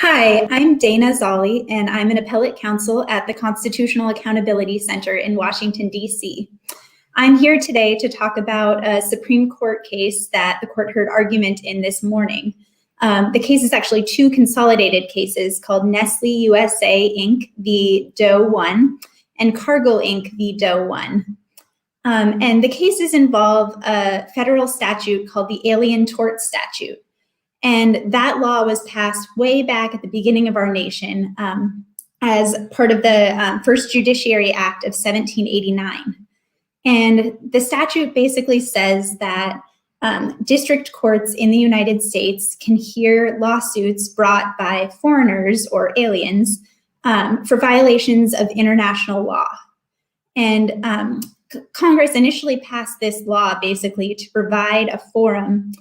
Hi, I'm Dayna Zolle, and I'm an appellate counsel at the Constitutional Accountability Center in Washington, D.C. I'm here today to talk about a Supreme Court case that the court heard argument in this morning. The case is actually two consolidated cases called Nestlé USA Inc. v. Doe 1 and Cargill Inc. v. Doe 1. And the cases involve a federal statute called the Alien Tort Statute. And that law was passed way back at the beginning of our nation as part of the First Judiciary Act of 1789. And the statute basically says that district courts in the United States can hear lawsuits brought by foreigners or aliens for violations of international law. And Congress initially passed this law basically to provide a forum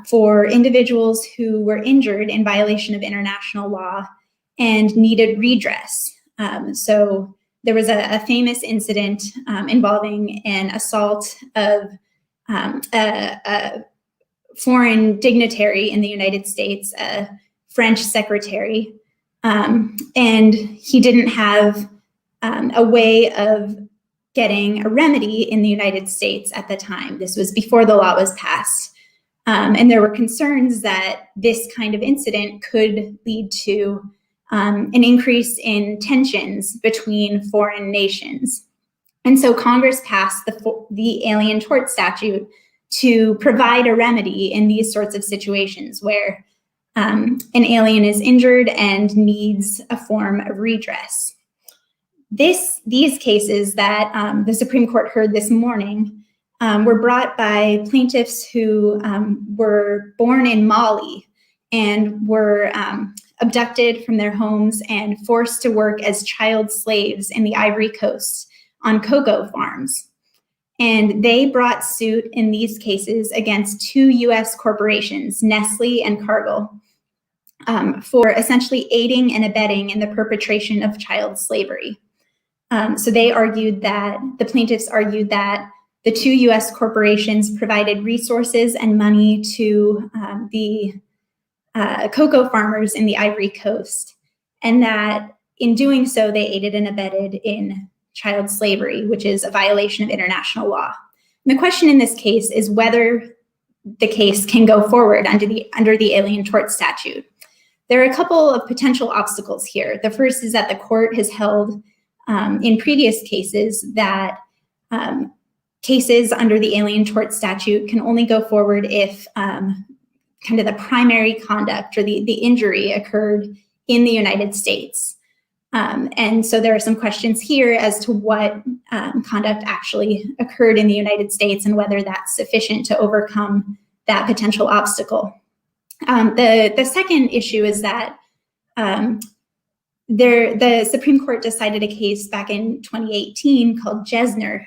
for individuals who were injured in violation of international law and needed redress. So there was a famous incident involving an assault of a foreign dignitary in the United States, a French secretary, and he didn't have a way of getting a remedy in the United States at the time. This was before the law was passed. And there were concerns that this kind of incident could lead to an increase in tensions between foreign nations. And so Congress passed the Alien Tort Statute to provide a remedy in these sorts of situations where an alien is injured and needs a form of redress. These cases that the Supreme Court heard this morning were brought by plaintiffs who were born in Mali and were abducted from their homes and forced to work as child slaves in the Ivory Coast on cocoa farms. And they brought suit in these cases against two U.S. corporations, Nestlé and Cargill, for essentially aiding and abetting in the perpetration of child slavery. So they argued that, the plaintiffs argued that the two U.S. corporations provided resources and money to the cocoa farmers in the Ivory Coast, and that in doing so, they aided and abetted in child slavery, which is a violation of international law. And the question in this case is whether the case can go forward under the Alien Tort Statute. There are a couple of potential obstacles here. The first is that the court has held in previous cases that cases under the Alien Tort Statute can only go forward if kind of the primary conduct or the injury occurred in the United States. And so there are some questions here as to what conduct actually occurred in the United States and whether that's sufficient to overcome that potential obstacle. The second issue is that the Supreme Court decided a case back in 2018 called Jesner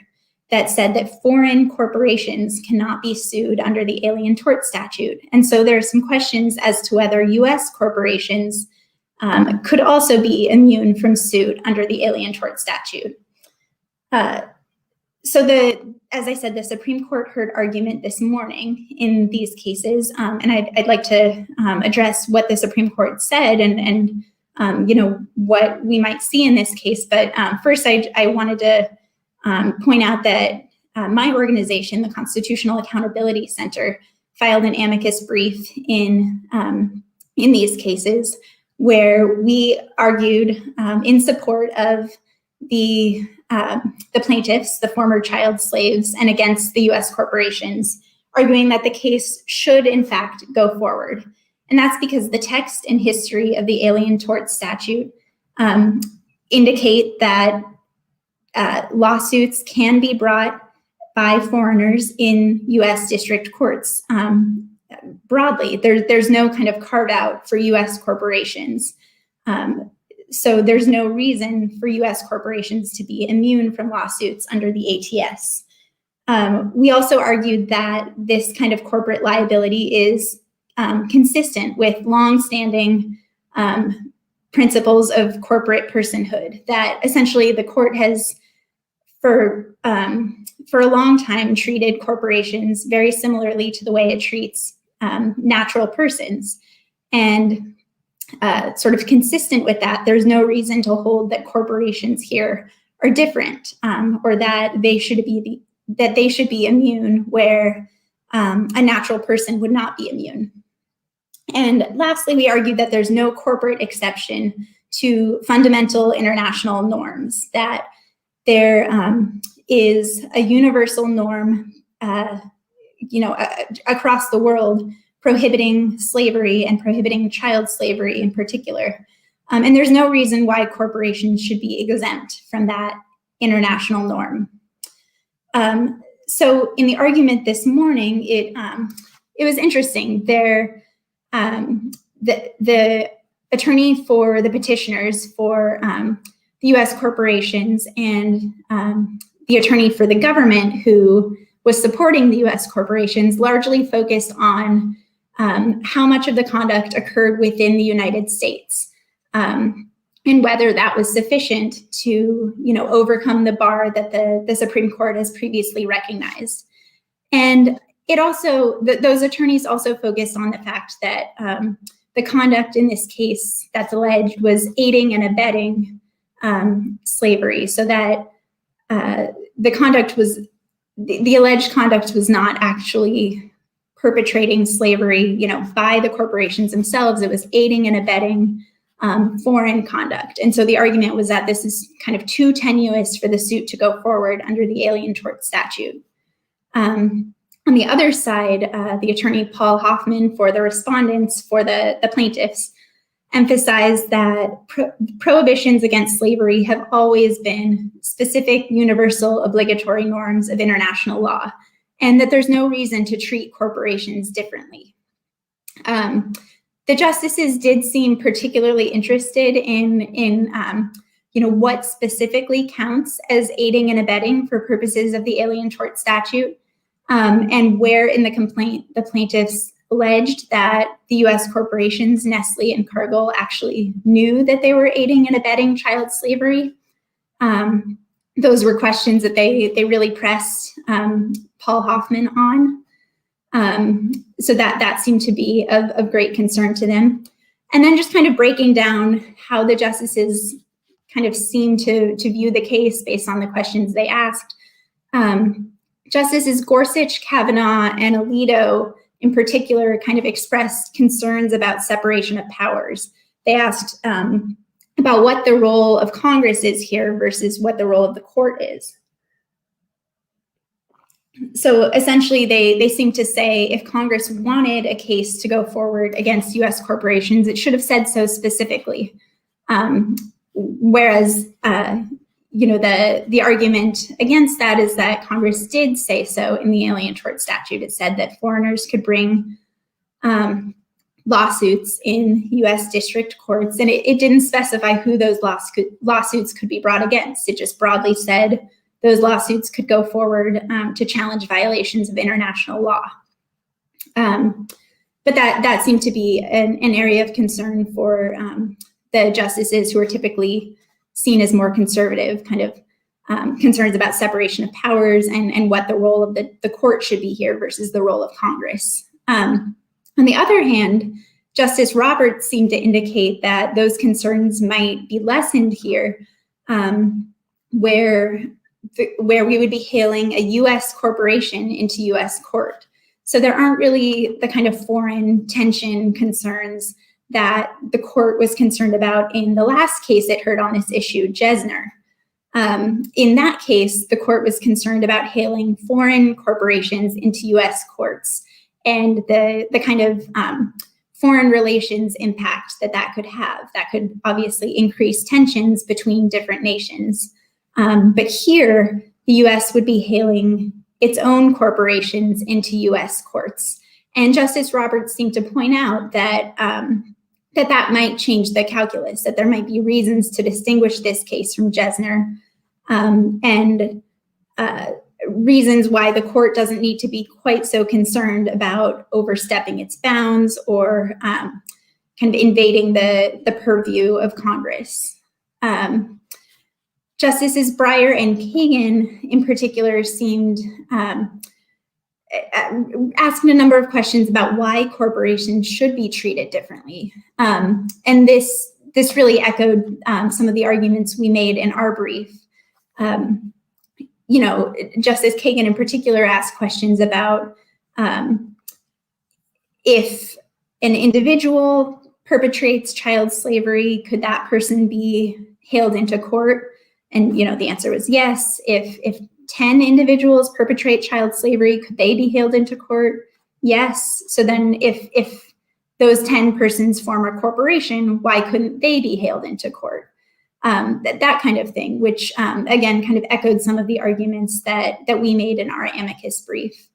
that said that foreign corporations cannot be sued under the Alien Tort Statute. And so there are some questions as to whether US corporations could also be immune from suit under the Alien Tort Statute. So as I said, the Supreme Court heard argument this morning in these cases, and I'd like to address what the Supreme Court said and what we might see in this case. But first, I wanted to point out that my organization, the Constitutional Accountability Center, filed an amicus brief in these cases where we argued in support of the plaintiffs, the former child slaves, and against the U.S. corporations, arguing that the case should, in fact, go forward. And that's because the text and history of the Alien Tort Statute indicate that lawsuits can be brought by foreigners in U.S. district courts. Broadly, there's no kind of carve out for U.S. corporations. So there's no reason for U.S. corporations to be immune from lawsuits under the ATS. We also argued that this kind of corporate liability is consistent with longstanding principles of corporate personhood, that essentially the court has for a long time treated corporations very similarly to the way it treats natural persons. And sort of consistent with that, there's no reason to hold that corporations here are different, or that they should be immune where a natural person would not be immune. And lastly, we argue that there's no corporate exception to fundamental international norms, that there is a universal norm, across the world prohibiting slavery and prohibiting child slavery in particular. And there's no reason why corporations should be exempt from that international norm. So in the argument this morning, it was interesting. The attorney for the petitioners for the U.S. corporations and the attorney for the government who was supporting the U.S. corporations largely focused on how much of the conduct occurred within the United States, and whether that was sufficient to, overcome the bar that the Supreme Court has previously recognized. And it also, those attorneys also focused on the fact that the conduct in this case that's alleged was aiding and abetting slavery, so that the alleged conduct was not actually perpetrating slavery, by the corporations themselves. It was aiding and abetting foreign conduct. And so the argument was that this is kind of too tenuous for the suit to go forward under the Alien Tort Statute. On the other side, the attorney Paul Hoffman for the respondents, for the plaintiffs, emphasized that prohibitions against slavery have always been specific, universal, obligatory norms of international law, and that there's no reason to treat corporations differently. The justices did seem particularly interested in what specifically counts as aiding and abetting for purposes of the Alien Tort Statute, and where in the complaint the plaintiffs alleged that the U.S. corporations, Nestlé and Cargill, actually knew that they were aiding and abetting child slavery. Those were questions that they really pressed Paul Hoffman on. So that seemed to be of great concern to them. And then just kind of breaking down how the justices kind of seemed to view the case based on the questions they asked. Justices Gorsuch, Kavanaugh, and Alito in particular kind of expressed concerns about separation of powers. They asked about what the role of Congress is here versus what the role of the court is. So essentially, they seem to say if Congress wanted a case to go forward against U.S. corporations, it should have said so specifically. Whereas, the argument against that is that Congress did say so in the Alien Tort Statute. It said that foreigners could bring lawsuits in U.S. district courts, and it didn't specify who those lawsuits could be brought against. It just broadly said those lawsuits could go forward to challenge violations of international law. But that seemed to be an area of concern for the justices who are typically seen as more conservative, kind of concerns about separation of powers and what the role of the court should be here versus the role of Congress. On the other hand, Justice Roberts seemed to indicate that those concerns might be lessened here, where we would be hailing a U.S. corporation into U.S. court. So there aren't really the kind of foreign tension concerns that the court was concerned about in the last case it heard on this issue, Jesner. In that case, the court was concerned about hailing foreign corporations into U.S. courts and the kind of foreign relations impact that could have. That could obviously increase tensions between different nations. But here, the U.S. would be hailing its own corporations into U.S. courts. And Justice Roberts seemed to point out that that might change the calculus, that there might be reasons to distinguish this case from Jesner, and reasons why the court doesn't need to be quite so concerned about overstepping its bounds or kind of invading the purview of Congress. Justices Breyer and Kagan, in particular, seemed asking a number of questions about why corporations should be treated differently. And this really echoed some of the arguments we made in our brief. Justice Kagan in particular asked questions about if an individual perpetrates child slavery, could that person be hailed into court? And the answer was yes. If 10 individuals perpetrate child slavery, could they be hailed into court? Yes. So then if those 10 persons form a corporation, why couldn't they be hailed into court? That kind of thing, which again, kind of echoed some of the arguments that we made in our amicus brief.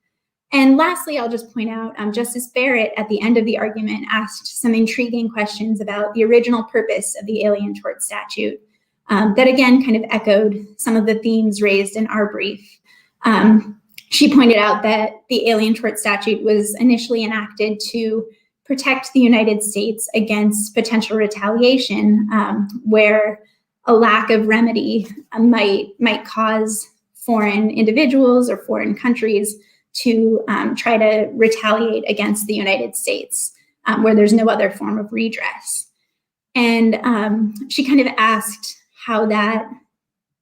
And lastly, I'll just point out, Justice Barrett at the end of the argument asked some intriguing questions about the original purpose of the Alien Tort Statute that again kind of echoed some of the themes raised in our brief. She pointed out that the Alien Tort Statute was initially enacted to protect the United States against potential retaliation where a lack of remedy might cause foreign individuals or foreign countries to try to retaliate against the United States, where there's no other form of redress. And she kind of asked how that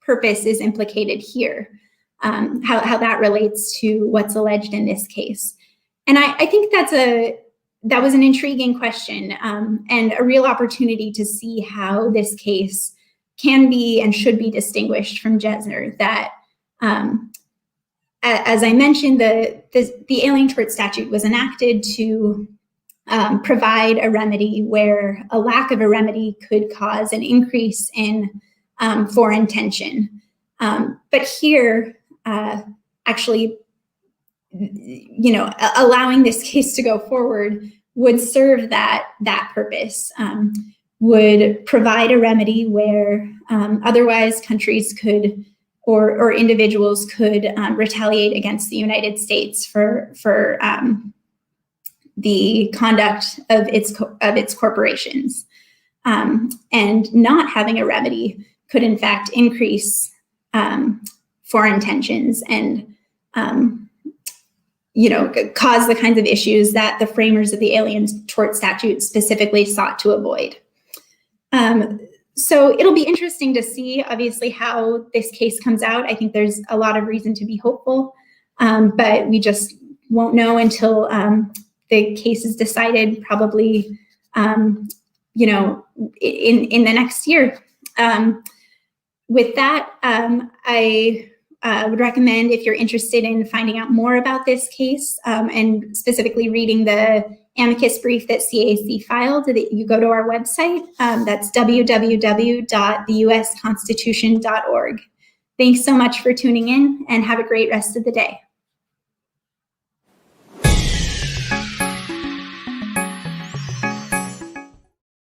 purpose is implicated here, how that relates to what's alleged in this case. And I think that was an intriguing question and a real opportunity to see how this case can be and should be distinguished from Jesner. That, as I mentioned, the Alien Tort Statute was enacted to provide a remedy where a lack of a remedy could cause an increase in foreign tension. But here, actually, allowing this case to go forward would serve that purpose, would provide a remedy where otherwise countries could or individuals could retaliate against the United States for the conduct of its corporations. And not having a remedy could in fact increase foreign tensions and cause the kinds of issues that the framers of the Alien Tort Statute specifically sought to avoid. So it'll be interesting to see, obviously, how this case comes out. I think there's a lot of reason to be hopeful, but we just won't know until the case is decided, probably, in the next year. With that, I would recommend, if you're interested in finding out more about this case and specifically reading the amicus brief that CAC filed, that you go to our website. That's www.theusconstitution.org. Thanks so much for tuning in and have a great rest of the day.